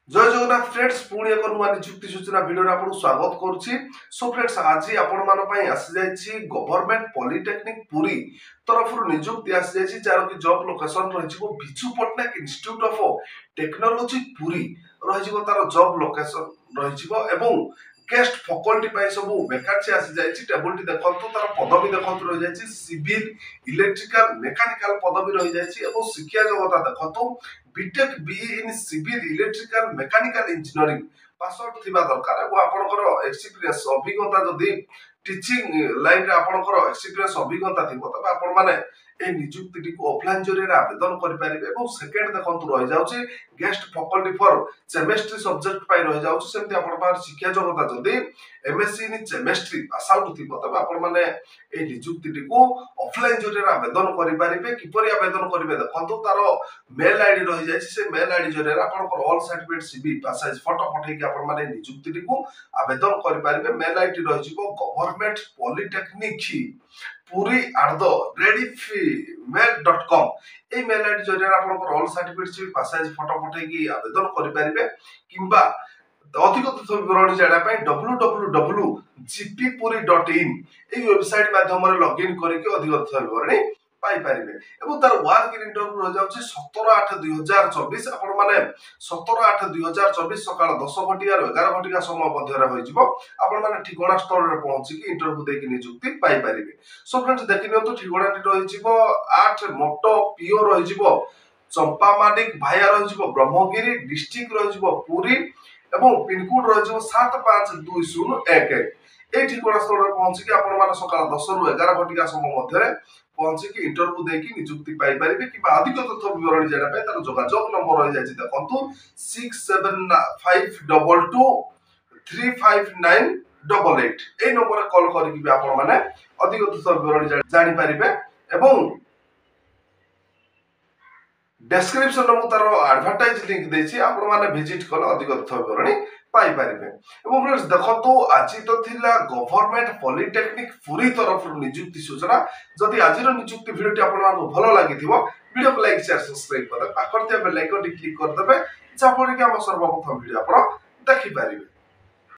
जय जगन्नाथ फ्रेंड्स पुणी एक नुआ नियुक्ति सूचना वीडियो आपको स्वागत करुच्ची। सो फ्रेंड्स आज आपण मान आसी जाइए गवर्नमेंट पॉलिटेक्निक पुरी तरफ नियुक्ति आसी जाइए जार की जॉब लोकेशन रही Biju Patnaik institute of technology Puri रही तार जॉब लोकेशन रही गेस्ट फैकल्टी सब वैकेंसी आसी जाइए। टेबुल टी देखो तार पदवी देखो रही जाइए सिविल इलेक्ट्रिकल मेकानिकल पदवी रही जाइए। शिक्षा जगत देखो BTech BE in civil electrical mechanical engineering pass out थिबा दरकार और आपनकर एक्सपीरियंस अभिज्ञता जदि टीचिंग लाइन रे आपनकर एक्सपीरियंस अभिज्ञता थिबो तबे आपण माने ए नियुक्ति को ऑफलाइन जरिए आवेदन करि परिबे। और सेकंड देखंतु रहि जाउची guest faculty for chemistry subject पाई रहि जाउची। सेमति आपण बाहर शिक्षा जगत जदि MSc in chemistry pass out थिबो तबे आपण माने ए नियुक्ति को ऑफलाइन जरिए आवेदन करि परिबे। किपरि आवेदन करिवे देखंतु तारो मेल आईडी रहि जाय से मेल आईडी जरिए आपनकर ऑल सर्टिफिकेट सीवी पास साइज फोटो पठै के आपण माने नियुक्ति को आवेदन करि परिबे। मेल आईडी रहि जिवो गवर्नमेंट पॉलिटेक्निक पुरी @readymail.com ए मेल आईडी जरिए आपनकर ऑल सर्टिफिकेट सीवी पास साइज फोटो पठै के आवेदन करि परिबे। किंबा अधिक तथ्य विवरण जाना www.gppuri.in ए वेबसाइट माध्यम रे लॉगिन करके अधिक तथ्य विवरण पाई परिबे। एवं तार वर्क इंटरव्यू रह जाउची 17/8/2024 आपण माने 17/8/2024 सकाळ 10 घटिया 11 घटिया समय मध्य रे होई जिवो। आपण माने ठिकाना स्थल रे पहुंची कि इंटरव्यू देके नियुक्ति पाई परिबे। सो फ्रेंड्स देखिनियंतु ठिकाना रही जिवो 8 मोटो पीओ रही जिवो चंपामानिक भाया रही जिवो ब्रह्मगिरी डिस्ट्रिक्ट रही जिवो पुरी एवं पिन कोड रही जिवो 752011 ए ठिकाना स्थल रे पहुंची कि आपण माने सकाळ 10 रु 11 घटिया समय मध्य रे पहुंची कि इंटरव्यू देकी नियुक्ति पाई परिबे। कि अधिक तथ्य विवरण जाना पे तार जोगाजोग नंबर रही जाछि देखंतु 6752 35988 ए नंबर रे कॉल करी कि आपण माने अधिक तथ्य विवरण जानि परिबे। एवं डिस्क्रिप्शन रे मु तार एडवर्टाइज लिंक देछि आपण माने विजिट कल अधिक तथ्य विवरण पाई परिबे। एवं फ्रेंड्स देखंतु आज तो थिला गवर्नमेंट पॉलिटेक्निक पुरी तरफ नियुक्ति सूचना। जदि आज नियुक्ति वीडियो टी आपण मानको भलो लागिथिबो वीडियो को लाइक शेयर सब्सक्राइब करबे। पाखरते बेल आइकन क्लिक कर देबे जाफଳରେ कि हम सर्वप्रथम वीडियो आपण देखि परिबे।